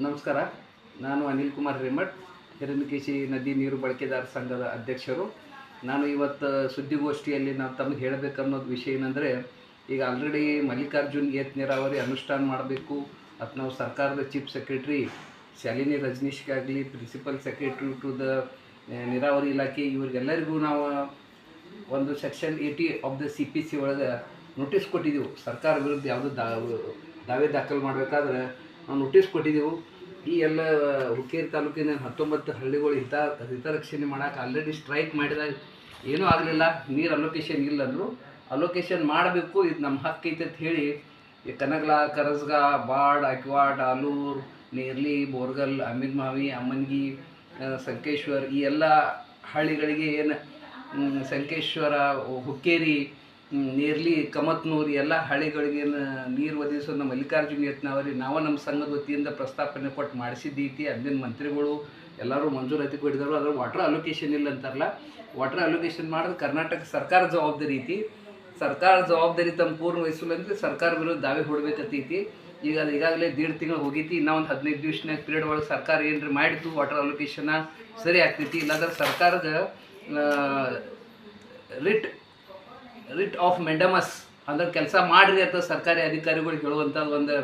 ನಮಸ್ಕಾರ. ನಾನು ಅನಿಲ್ ಕುಮಾರ್ ಹಿರೇಮಠ್, ಹಿರಣ್ಯಕೇಶಿ ನದಿ ನೀರು ಬಳಕೆದಾರ ಸಂಘದ ಅಧ್ಯಕ್ಷರು. ನಾನು ಇವತ್ತು ಸುದ್ದಿಗೋಷ್ಠಿಯಲ್ಲಿ ನಾವು ತಮಗೆ ಹೇಳಬೇಕನ್ನೋದು ವಿಷಯ ಏನಂದರೆ, ಈಗ ಆಲ್ರೆಡಿ ಮಲ್ಲಿಕಾರ್ಜುನ್ ಏತ್ ನೀರಾವರಿ ಅನುಷ್ಠಾನ ಮಾಡಬೇಕು ಅಥವಾ ನಾವು ಸರ್ಕಾರದ ಚೀಫ್ ಸೆಕ್ರೆಟ್ರಿ ಶಾಲಿನಿ ರಜನೀಶ್ಗಾಗಲಿ, ಪ್ರಿನ್ಸಿಪಲ್ ಸೆಕ್ರೆಟ್ರಿ ಟು ದ ನೀರಾವರಿ ಇಲಾಖೆ ಇವರಿಗೆಲ್ಲರಿಗೂ ನಾವು ಒಂದು ಸೆಕ್ಷನ್ 80 ಆಫ್ ದ CPC ಒಳಗೆ ನೋಟಿಸ್ ಕೊಟ್ಟಿದ್ದೆವು. ಸರ್ಕಾರ ವಿರುದ್ಧ ಯಾವುದೋ ದಾವೆ ದಾಖಲು ಮಾಡಬೇಕಾದ್ರೆ ನಾವು ನೋಟಿಸ್ ಕೊಟ್ಟಿದ್ದೆವು. ಈ ಎಲ್ಲ ಹುಕ್ಕೇರಿ ತಾಲೂಕಿನ 19 ಹಳ್ಳಿಗಳು ಹಿತರಕ್ಷಣೆ ಮಾಡೋಕೆ ಆಲ್ರೆಡಿ ಸ್ಟ್ರೈಕ್ ಮಾಡಿದಾಗ ಏನೂ ಆಗಲಿಲ್ಲ. ನೀರು ಅಲೋಕೇಶನ್ ಇಲ್ಲ ಅಂದರು. ಅಲೋಕೇಶನ್ ಮಾಡಬೇಕು, ಇದು ನಮ್ಮ ಹಕ್ಕು ಐತೆ ಅಂತ ಹೇಳಿ ಈ ಕನಗಲ, ಕರಸ್ಗಾ, ಬಾಡ್, ಅಕ್ವಾಡ್, ಆಲೂರು, ನೇರ್ಲಿ, ಬೋರ್ಗಲ್, ಅಮೀರ್ ಮಾವಿ, ಅಮ್ಮನ್ಗಿ, ಸಂಕೇಶ್ವರ್ ಈ ಎಲ್ಲ ಹಳ್ಳಿಗಳಿಗೆ ಏನು ಸಂಕೇಶ್ವರ, ಹುಕ್ಕೇರಿ, ನೇರ್ಲಿ, ಕಮತ್ನೂರು ಎಲ್ಲ ಹಳ್ಳಿಗಳಿಗೆ ನೀರು ಒದಗಿಸೋ ನಮ್ಮ ಮಲ್ಲಿಕಾರ್ಜುನ್ ಯತ್ನಾವರಿ ನಾವು ನಮ್ಮ ಸಂಘದ ವತಿಯಿಂದ ಪ್ರಸ್ತಾಪನೆ ಕೊಟ್ಟು ಮಾಡಿಸಿದ್ದೈತಿ. ಅಂದಿನ ಮಂತ್ರಿಗಳು ಎಲ್ಲರೂ ಮಂಜೂರಾತಿ ಕೊಟ್ಟಿದ್ದರು. ಅದ್ರ ವಾಟರ್ ಅಲೋಕೇಶನ್ ಇಲ್ಲ ಅಂತಾರಲ್ಲ, ವಾಟರ್ ಅಲೋಕೇಶನ್ ಮಾಡೋದು ಕರ್ನಾಟಕ ಸರ್ಕಾರ ಜವಾಬ್ದಾರಿ ಐತಿ. ಸರ್ಕಾರ ಜವಾಬ್ದಾರಿ ತಮ್ಮ ಪೂರ್ಣ ವಹಿಸಲು ಅಂದರೆ ಸರ್ಕಾರ ವಿರುದ್ಧ ದಾವೆ ಹೊಡಬೇಕತ್ತೈತಿ. ಈಗ ಅದು ಈಗಾಗಲೇ 1.5 ತಿಂಗಳು ಹೋಗೈತಿ. ಇನ್ನೂ ಒಂದು 15 ದಿವಸನಾಗ ಪೀರಿಯಡ್ ಒಳಗೆ ಸರ್ಕಾರ ಏನ್ರಿ ಮಾಡಿತು ವಾಟರ್ ಅಲೋಕೇಶನ್ನ ಸರಿ ಆಗ್ತೈತಿ. ಇಲ್ಲಾಂದ್ರೆ ಸರ್ಕಾರದ ರಿಟ್ ಆಫ್ ಮೆಂಡಮಸ್ ಅಂದ್ರೆ ಕೆಲಸ ಮಾಡಿರಿ ಅಂತ ಸರ್ಕಾರಿ ಅಧಿಕಾರಿಗಳು ಹೇಳುವಂಥ ಒಂದು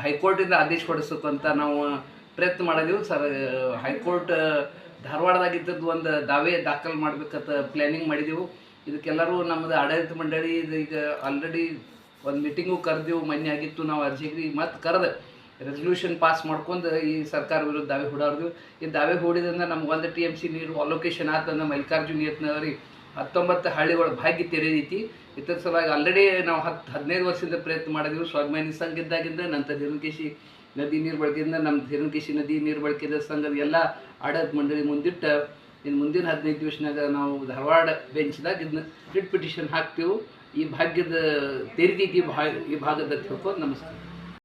ಹೈಕೋರ್ಟಿಂದ ಆದೇಶ ಹೊಡಿಸೋಕ್ಕಂತ ನಾವು ಪ್ರಯತ್ನ ಮಾಡಿದೆವು. ಹೈಕೋರ್ಟ್ ಧಾರವಾಡದಾಗಿದ್ದದ್ದು ಒಂದು ದಾವೆ ದಾಖಲು ಮಾಡ್ಬೇಕಂತ ಪ್ಲ್ಯಾನಿಂಗ್ ಮಾಡಿದೆವು. ಇದಕ್ಕೆಲ್ಲರೂ ನಮ್ಮದು ಆಡಳಿತ ಮಂಡಳಿ ಈಗ ಆಲ್ರೆಡಿ ಒಂದು ಮೀಟಿಂಗು ಕರೆದೆವು. ಮೊನ್ನೆ ಆಗಿತ್ತು, ನಾವು ಅರ್ಜಿಗೆ ಮತ್ತೆ ಕರೆದು ರೆಸಲ್ಯೂಷನ್ ಪಾಸ್ ಮಾಡ್ಕೊಂಡು ಈ ಸರ್ಕಾರ ವಿರುದ್ಧ ದಾವೆ ಹೂಡಾಡ್ದೆವು. ಈ ದಾವೆ ಹೂಡಿದ್ರಿಂದ ನಮ್ಗೆ 1 TMC ನೀರು ಅಲೋಕೇಶನ್ ಆತಂದ್ರೆ ಮಲ್ಲಿಕಾರ್ಜುನ್ ಯತ್ನಾವರಿ 19 ಹಳ್ಳಿಗಳ ಭಾಗ್ಯ ತೆರೆದೈತಿ. ಇದರ ಸಲುವಾಗಿ ಆಲ್ರೆಡಿ ನಾವು 15 ವರ್ಷದಿಂದ ಪ್ರಯತ್ನ ಮಾಡಿದೆವು. ಸ್ವಾಭಿಮಾನಿ ಸಂಘ ಇದ್ದಾಗಿಂದ, ನಂತರ ಹಿರಣ್ಯಕೇಶಿ ನದಿ ನೀರು ಬಳಕೆಯಿಂದ ನಮ್ಮ ಹಿರಣ್ಯಕೇಶಿ ನದಿ ನೀರು ಬಳಕೆದ ಸಂಘದ ಎಲ್ಲ ಆಡಳಿತ ಮಂಡಳಿ ಮುಂದಿಟ್ಟು ಇನ್ನು ಮುಂದಿನ 15 ದಿವಸನಾಗ ನಾವು ಧಾರವಾಡ ಬೆಂಚ್ದಾಗ ಇದನ್ನ ರಿಟ್ ಪಿಟಿಷನ್ ಹಾಕ್ತೇವೆ. ಈ ಭಾಗ್ಯದ ತೆರೆದೈತಿ ಈ ಭಾಗದ ತಿಳ್ಕೊಂಡು. ನಮಸ್ಕಾರ.